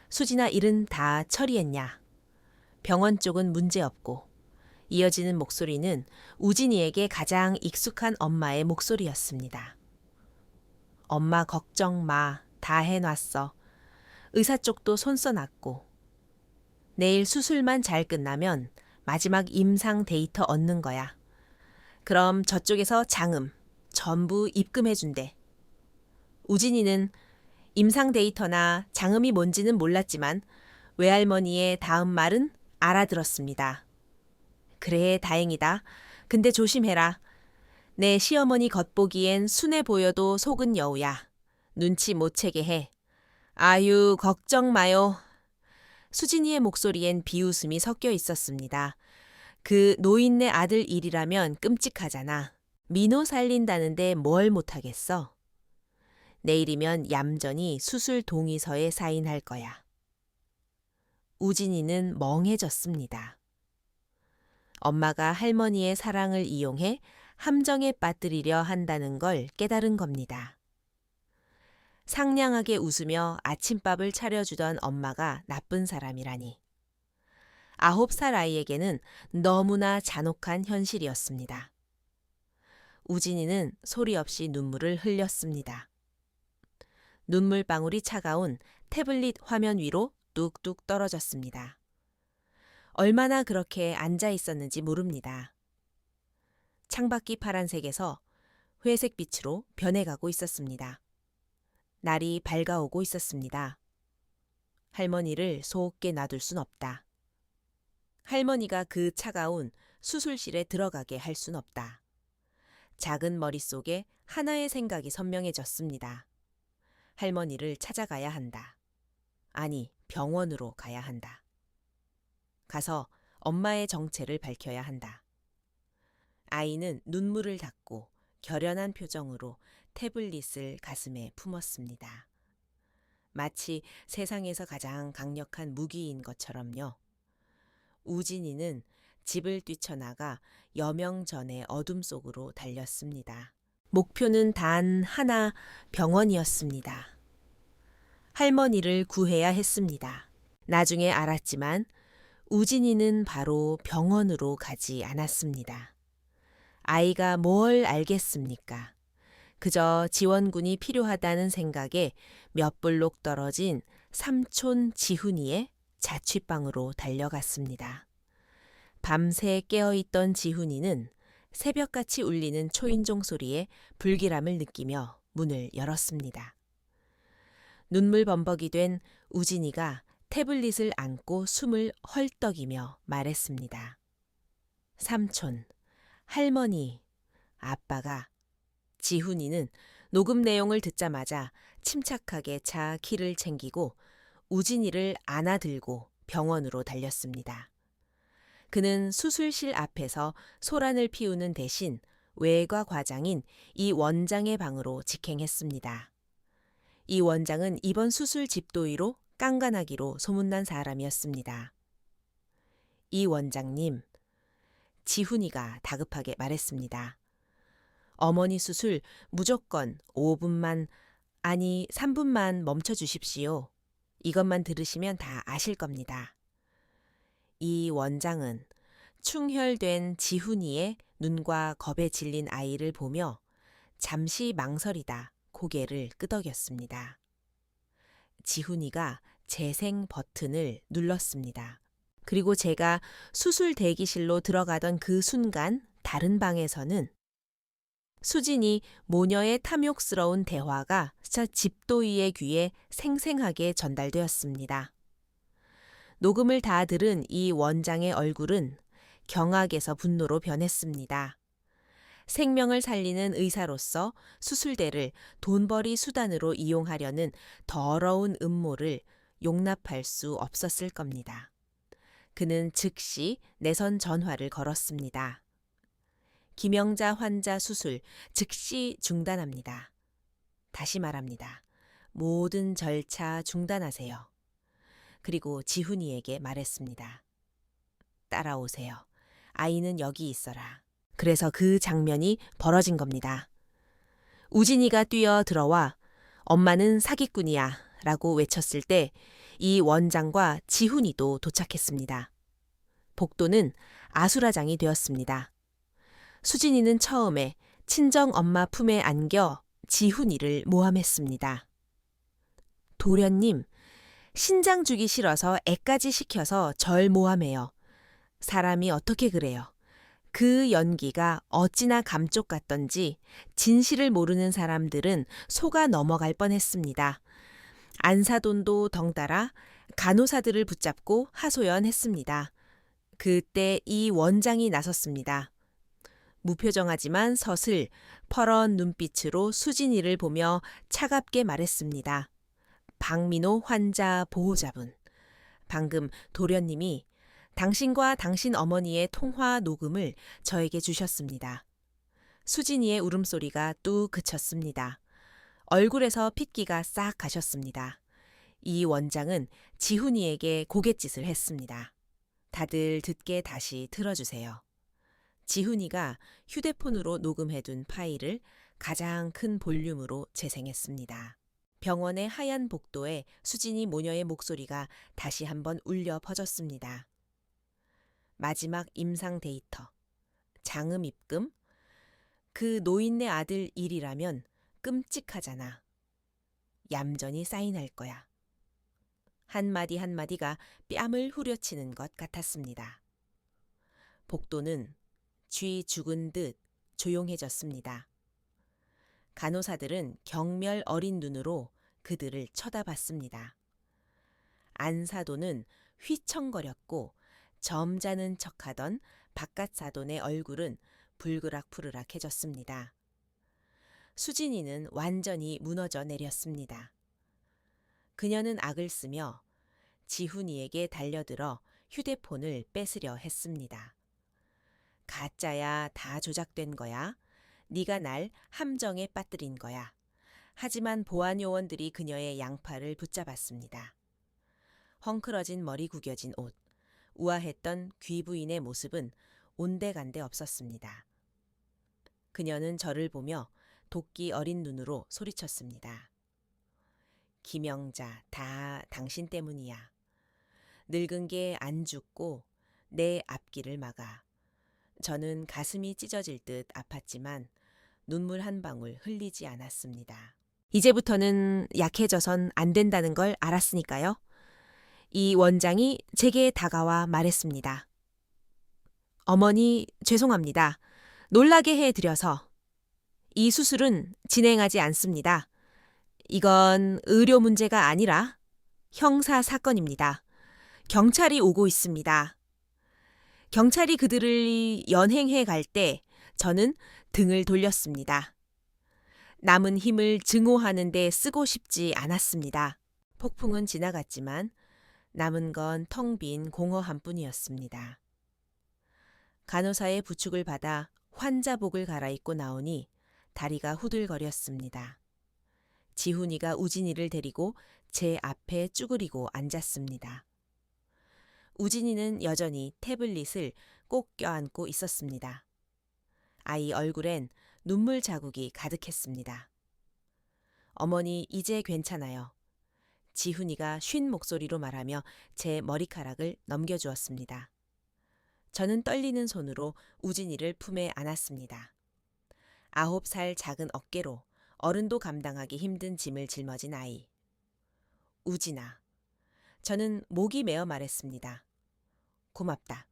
수진아, 일은 다 처리했냐? 병원 쪽은 문제없고 이어지는 목소리는 우진이에게 가장 익숙한 엄마의 목소리였습니다. 엄마 걱정 마, 다 해놨어. 의사 쪽도 손 써놨고 내일 수술만 잘 끝나면 마지막 임상 데이터 얻는 거야. 그럼 저쪽에서 장음 전부 입금해준대. 우진이는 임상 데이터나 장음이 뭔지는 몰랐지만 외할머니의 다음 말은 알아들었습니다. 그래, 다행이다. 근데 조심해라. 내 시어머니 겉보기엔 순해 보여도 속은 여우야. 눈치 못 채게 해. 아유, 걱정 마요. 수진이의 목소리엔 비웃음이 섞여 있었습니다. 그 노인네 아들 일이라면 끔찍하잖아. 민호 살린다는데 뭘 못하겠어. 내일이면 얌전히 수술 동의서에 사인할 거야. 우진이는 멍해졌습니다. 엄마가 할머니의 사랑을 이용해 함정에 빠뜨리려 한다는 걸 깨달은 겁니다. 상냥하게 웃으며 아침밥을 차려주던 엄마가 나쁜 사람이라니. 9살 아이에게는 너무나 잔혹한 현실이었습니다. 우진이는 소리 없이 눈물을 흘렸습니다. 눈물방울이 차가운 태블릿 화면 위로 뚝뚝 떨어졌습니다. 얼마나 그렇게 앉아 있었는지 모릅니다. 창밖이 파란색에서 회색 빛으로 변해가고 있었습니다. 날이 밝아오고 있었습니다. 할머니를 속게 놔둘 순 없다. 할머니가 그 차가운 수술실에 들어가게 할 순 없다. 작은 머릿속에 하나의 생각이 선명해졌습니다. 할머니를 찾아가야 한다. 아니, 병원으로 가야 한다. 가서 엄마의 정체를 밝혀야 한다. 아이는 눈물을 닦고 결연한 표정으로 태블릿을 가슴에 품었습니다. 마치 세상에서 가장 강력한 무기인 것처럼요. 우진이는 집을 뛰쳐나가 여명전의 어둠 속으로 달렸습니다. 목표는 단 하나, 병원이었습니다. 할머니를 구해야 했습니다. 나중에 알았지만 우진이는 바로 병원으로 가지 않았습니다. 아이가 뭘 알겠습니까? 그저 지원군이 필요하다는 생각에 몇 블록 떨어진 삼촌 지훈이의 자취방으로 달려갔습니다. 밤새 깨어있던 지훈이는 새벽같이 울리는 초인종 소리에 불길함을 느끼며 문을 열었습니다. 눈물 범벅이 된 우진이가 태블릿을 안고 숨을 헐떡이며 말했습니다. 삼촌, 할머니, 아빠가. 지훈이는 녹음 내용을 듣자마자 침착하게 차 키를 챙기고 우진이를 안아들고 병원으로 달렸습니다. 그는 수술실 앞에서 소란을 피우는 대신 외과 과장인 이 원장의 방으로 직행했습니다. 이 원장은 이번 수술 집도의로 깐깐하기로 소문난 사람이었습니다. 이 원장님, 지훈이가 다급하게 말했습니다. 어머니 수술 무조건 5분만, 아니 3분만 멈춰주십시오. 이것만 들으시면 다 아실 겁니다. 이 원장은 충혈된 지훈이의 눈과 겁에 질린 아이를 보며 잠시 망설이다 고개를 끄덕였습니다. 지훈이가 재생 버튼을 눌렀습니다. 그리고 제가 수술 대기실로 들어가던 그 순간 다른 방에서는 수진이 모녀의 탐욕스러운 대화가 집도의의 귀에 생생하게 전달되었습니다. 녹음을 다 들은 이 원장의 얼굴은 경악에서 분노로 변했습니다. 생명을 살리는 의사로서 수술대를 돈벌이 수단으로 이용하려는 더러운 음모를 용납할 수 없었을 겁니다. 그는 즉시 내선 전화를 걸었습니다. 김영자 환자 수술 즉시 중단합니다. 다시 말합니다. 모든 절차 중단하세요. 그리고 지훈이에게 말했습니다. 따라오세요. 아이는 여기 있어라. 그래서 그 장면이 벌어진 겁니다. 우진이가 뛰어 들어와 엄마는 사기꾼이야 라고 외쳤을 때 이 원장과 지훈이도 도착했습니다. 복도는 아수라장이 되었습니다. 수진이는 처음에 친정 엄마 품에 안겨 지훈이를 모함했습니다. 도련님, 신장 주기 싫어서 애까지 시켜서 절 모함해요. 사람이 어떻게 그래요? 그 연기가 어찌나 감쪽 같던지 진실을 모르는 사람들은 속아 넘어갈 뻔했습니다. 안사돈도 덩달아 간호사들을 붙잡고 하소연했습니다. 그때 이 원장이 나섰습니다. 무표정하지만 서슬 퍼런 눈빛으로 수진이를 보며 차갑게 말했습니다. 박민호 환자 보호자분, 방금 도련님이 당신과 당신 어머니의 통화 녹음을 저에게 주셨습니다. 수진이의 울음소리가 뚝 그쳤습니다. 얼굴에서 핏기가 싹 가셨습니다. 이 원장은 지훈이에게 고갯짓을 했습니다. 다들 듣게 다시 틀어주세요. 지훈이가 휴대폰으로 녹음해둔 파일을 가장 큰 볼륨으로 재생했습니다. 병원의 하얀 복도에 수진이 모녀의 목소리가 다시 한번 울려 퍼졌습니다. 마지막 임상 데이터, 장음 입금, 그 노인네 아들 일이라면 끔찍하잖아. 얌전히 사인할 거야. 한마디 한마디가 뺨을 후려치는 것 같았습니다. 복도는 쥐 죽은 듯 조용해졌습니다. 간호사들은 경멸 어린 눈으로 그들을 쳐다봤습니다. 안사돈은 휘청거렸고 점잖은 척하던 바깥사돈의 얼굴은 불그락푸르락해졌습니다. 수진이는 완전히 무너져 내렸습니다. 그녀는 악을 쓰며 지훈이에게 달려들어 휴대폰을 뺏으려 했습니다. 가짜야, 다 조작된 거야. 네가 날 함정에 빠뜨린 거야. 하지만 보안 요원들이 그녀의 양팔을 붙잡았습니다. 헝클어진 머리 구겨진 옷, 우아했던 귀부인의 모습은 온데간데 없었습니다. 그녀는 저를 보며 도끼 어린 눈으로 소리쳤습니다. 김영자, 다 당신 때문이야. 늙은 게 안 죽고 내 앞길을 막아. 저는 가슴이 찢어질 듯 아팠지만 눈물 한 방울 흘리지 않았습니다. 이제부터는 약해져선 안 된다는 걸 알았으니까요. 이 원장이 제게 다가와 말했습니다. 어머니, 죄송합니다. 놀라게 해드려서. 이 수술은 진행하지 않습니다. 이건 의료 문제가 아니라 형사 사건입니다. 경찰이 오고 있습니다. 경찰이 그들을 연행해 갈 때 저는 등을 돌렸습니다. 남은 힘을 증오하는 데 쓰고 싶지 않았습니다. 폭풍은 지나갔지만 남은 건 텅 빈 공허함 뿐이었습니다. 간호사의 부축을 받아 환자복을 갈아입고 나오니 다리가 후들거렸습니다. 지훈이가 우진이를 데리고 제 앞에 쭈그리고 앉았습니다. 우진이는 여전히 태블릿을 꼭 껴안고 있었습니다. 아이 얼굴엔 눈물 자국이 가득했습니다. 어머니, 이제 괜찮아요. 지훈이가 쉰 목소리로 말하며 제 머리카락을 넘겨주었습니다. 저는 떨리는 손으로 우진이를 품에 안았습니다. 9살 작은 어깨로 어른도 감당하기 힘든 짐을 짊어진 아이. 우진아. 저는 목이 메어 말했습니다. 고맙다.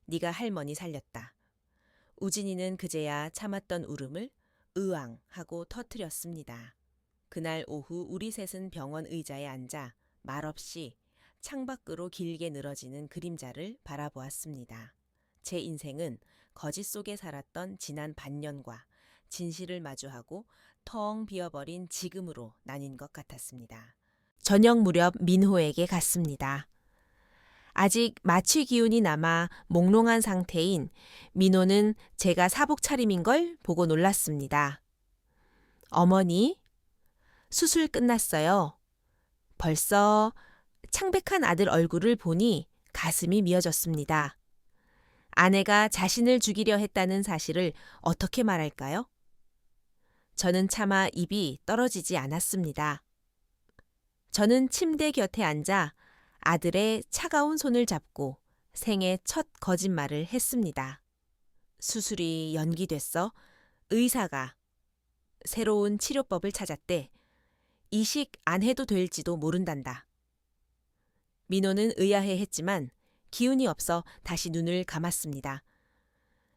네가 할머니 살렸다. 우진이는 그제야 참았던 울음을 으앙 하고 터뜨렸습니다. 그날 오후 우리 셋은 병원 의자에 앉아 말없이 창밖으로 길게 늘어지는 그림자를 바라보았습니다. 제 인생은 거짓 속에 살았던 지난 반년과 진실을 마주하고 텅 비어버린 지금으로 나뉜 것 같았습니다. 저녁 무렵 민호에게 갔습니다. 아직 마취 기운이 남아 몽롱한 상태인 민호는 제가 사복 차림인 걸 보고 놀랐습니다. 어머니, 수술 끝났어요. 벌써 창백한 아들 얼굴을 보니 가슴이 미어졌습니다. 아내가 자신을 죽이려 했다는 사실을 어떻게 말할까요? 저는 차마 입이 떨어지지 않았습니다. 저는 침대 곁에 앉아 아들의 차가운 손을 잡고 생애 첫 거짓말을 했습니다. 수술이 연기됐어. 의사가 새로운 치료법을 찾았대. 이식 안 해도 될지도 모른단다. 민호는 의아해했지만 기운이 없어 다시 눈을 감았습니다.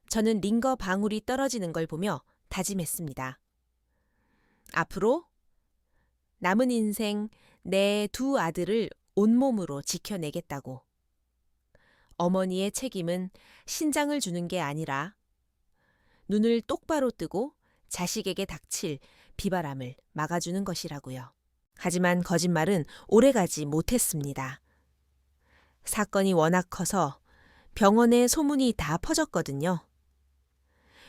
저는 링거 방울이 떨어지는 걸 보며 다짐했습니다. 앞으로 남은 인생 내 두 아들을 온몸으로 지켜내겠다고. 어머니의 책임은 신장을 주는 게 아니라 눈을 똑바로 뜨고 자식에게 닥칠 비바람을 막아주는 것이라고요. 하지만 거짓말은 오래가지 못했습니다. 사건이 워낙 커서 병원에 소문이 다 퍼졌거든요.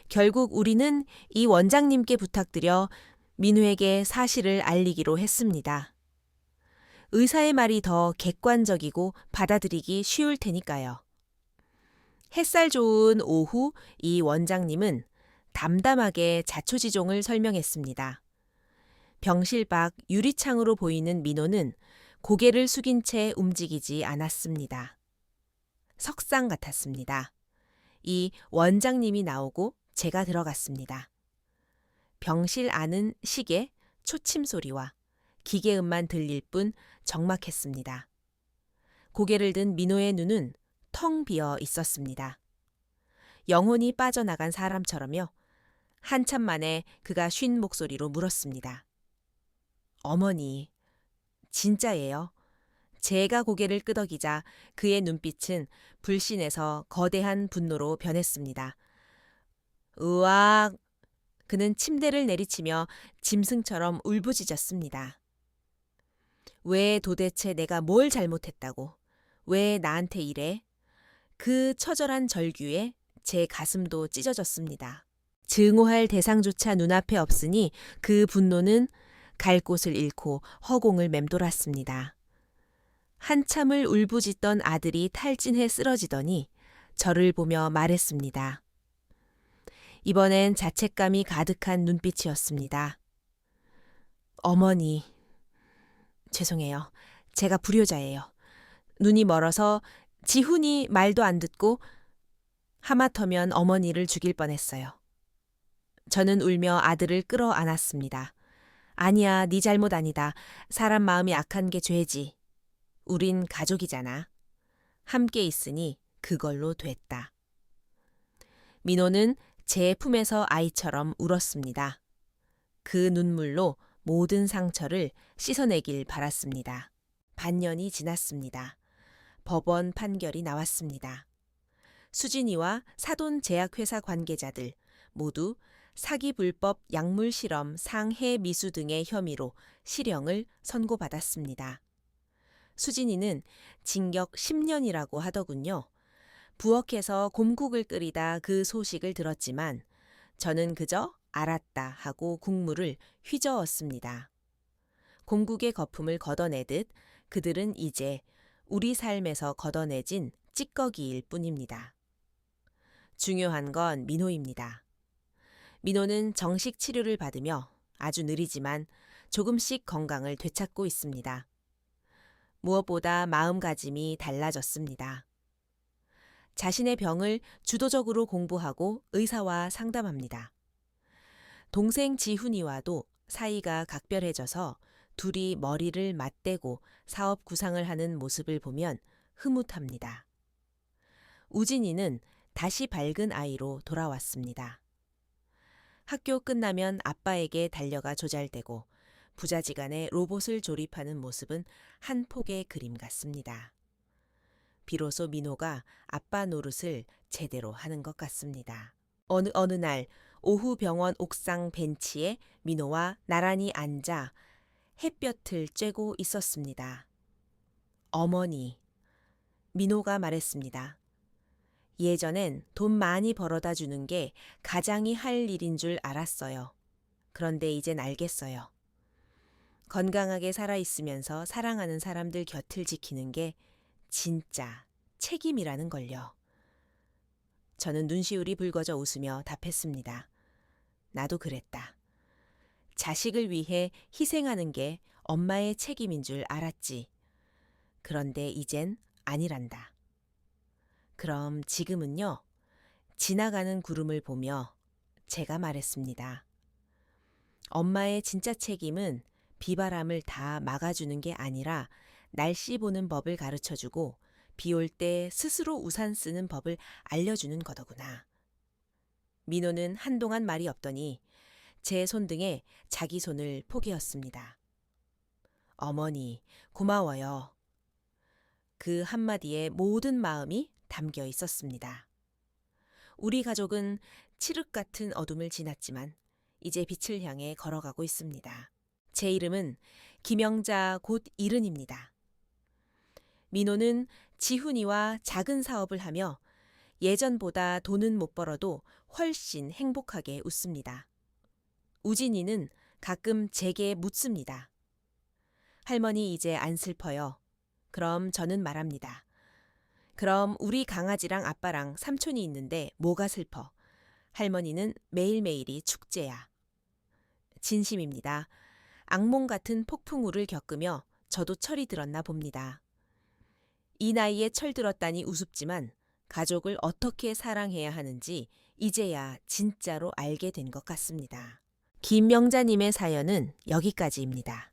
결국 우리는 이 원장님께 부탁드려 민우에게 사실을 알리기로 했습니다. 의사의 말이 더 객관적이고 받아들이기 쉬울 테니까요. 햇살 좋은 오후 이 원장님은 담담하게 자초지종을 설명했습니다. 병실 밖 유리창으로 보이는 민호는 고개를 숙인 채 움직이지 않았습니다. 석상 같았습니다. 이 원장님이 나오고 제가 들어갔습니다. 병실 안은 시계, 초침 소리와 기계음만 들릴 뿐 적막했습니다. 고개를 든 민호의 눈은 텅 비어 있었습니다. 영혼이 빠져나간 사람처럼요. 한참 만에 그가 쉰 목소리로 물었습니다. 어머니, 진짜예요? 제가 고개를 끄덕이자 그의 눈빛은 불신에서 거대한 분노로 변했습니다. 으악! 그는 침대를 내리치며 짐승처럼 울부짖었습니다. 왜 도대체 내가 뭘 잘못했다고? 왜 나한테 이래? 그 처절한 절규에 제 가슴도 찢어졌습니다. 증오할 대상조차 눈앞에 없으니 그 분노는 갈 곳을 잃고 허공을 맴돌았습니다. 한참을 울부짖던 아들이 탈진해 쓰러지더니 저를 보며 말했습니다. 이번엔 자책감이 가득한 눈빛이었습니다. 어머니, 죄송해요. 제가 불효자예요. 눈이 멀어서 지훈이 말도 안 듣고 하마터면 어머니를 죽일 뻔했어요. 저는 울며 아들을 끌어안았습니다. 아니야, 네 잘못 아니다. 사람 마음이 악한 게 죄지. 우린 가족이잖아. 함께 있으니 그걸로 됐다. 민호는 제 품에서 아이처럼 울었습니다. 그 눈물로 모든 상처를 씻어내길 바랐습니다. 반년이 지났습니다. 법원 판결이 나왔습니다. 수진이와 사돈 제약회사 관계자들 모두 사기 불법 약물 실험 상해 미수 등의 혐의로 실형을 선고받았습니다. 수진이는 징역 10년이라고 하더군요. 부엌에서 곰국을 끓이다 그 소식을 들었지만 저는 그저 알았다 하고 국물을 휘저었습니다. 곰국의 거품을 걷어내듯 그들은 이제 우리 삶에서 걷어내진 찌꺼기일 뿐입니다. 중요한 건 민호입니다. 민호는 정식 치료를 받으며 아주 느리지만 조금씩 건강을 되찾고 있습니다. 무엇보다 마음가짐이 달라졌습니다. 자신의 병을 주도적으로 공부하고 의사와 상담합니다. 동생 지훈이와도 사이가 각별해져서 둘이 머리를 맞대고 사업 구상을 하는 모습을 보면 흐뭇합니다. 우진이는 다시 밝은 아이로 돌아왔습니다. 학교 끝나면 아빠에게 달려가 조잘대고 부자지간에 로봇을 조립하는 모습은 한 폭의 그림 같습니다. 비로소 민호가 아빠 노릇을 제대로 하는 것 같습니다. 어느 날 오후 병원 옥상 벤치에 민호와 나란히 앉아 햇볕을 쬐고 있었습니다. 어머니, 민호가 말했습니다. 예전엔 돈 많이 벌어다 주는 게 가장이 할 일인 줄 알았어요. 그런데 이젠 알겠어요. 건강하게 살아있으면서 사랑하는 사람들 곁을 지키는 게 진짜 책임이라는 걸요. 저는 눈시울이 붉어져 웃으며 답했습니다. 나도 그랬다. 자식을 위해 희생하는 게 엄마의 책임인 줄 알았지. 그런데 이젠 아니란다. 그럼 지금은요? 지나가는 구름을 보며 제가 말했습니다. 엄마의 진짜 책임은 비바람을 다 막아주는 게 아니라 날씨 보는 법을 가르쳐주고 비 올 때 스스로 우산 쓰는 법을 알려주는 거더구나. 민호는 한동안 말이 없더니 제 손등에 자기 손을 포개었습니다. 어머니, 고마워요. 그 한마디에 모든 마음이 담겨 있었습니다. 우리 가족은 칠흑 같은 어둠을 지났지만 이제 빛을 향해 걸어가고 있습니다. 제 이름은 김영자 곧 이른입니다. 민호는 지훈이와 작은 사업을 하며 예전보다 돈은 못 벌어도 훨씬 행복하게 웃습니다. 우진이는 가끔 제게 묻습니다. 할머니 이제 안 슬퍼요. 그럼 저는 말합니다. 그럼 우리 강아지랑 아빠랑 삼촌이 있는데 뭐가 슬퍼? 할머니는 매일매일이 축제야. 진심입니다. 악몽 같은 폭풍우를 겪으며 저도 철이 들었나 봅니다. 이 나이에 철들었다니 우습지만 가족을 어떻게 사랑해야 하는지 이제야 진짜로 알게 된 것 같습니다. 김명자님의 사연은 여기까지입니다.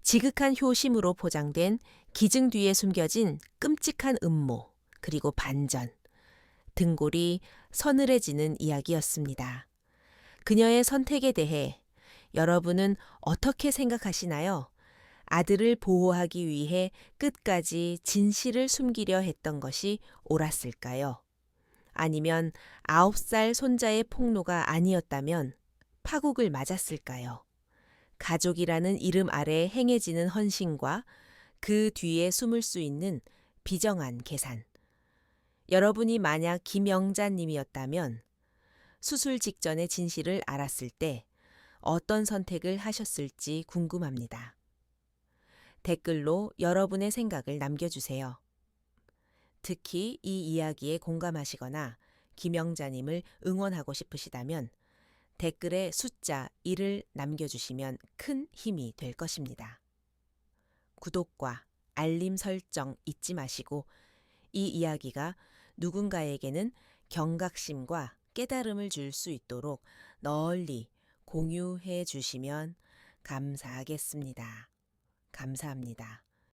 지극한 효심으로 포장된 기증 뒤에 숨겨진 끔찍한 음모, 그리고 반전, 등골이 서늘해지는 이야기였습니다. 그녀의 선택에 대해 여러분은 어떻게 생각하시나요? 아들을 보호하기 위해 끝까지 진실을 숨기려 했던 것이 옳았을까요? 아니면 9살 손자의 폭로가 아니었다면 파국을 맞았을까요? 가족이라는 이름 아래 행해지는 헌신과 그 뒤에 숨을 수 있는 비정한 계산. 여러분이 만약 김영자님이었다면 수술 직전의 진실을 알았을 때 어떤 선택을 하셨을지 궁금합니다. 댓글로 여러분의 생각을 남겨주세요. 특히 이 이야기에 공감하시거나 김영자님을 응원하고 싶으시다면 댓글에 숫자 1을 남겨주시면 큰 힘이 될 것입니다. 구독과 알림 설정 잊지 마시고 이 이야기가 누군가에게는 경각심과 깨달음을 줄 수 있도록 널리 공유해 주시면 감사하겠습니다. 감사합니다.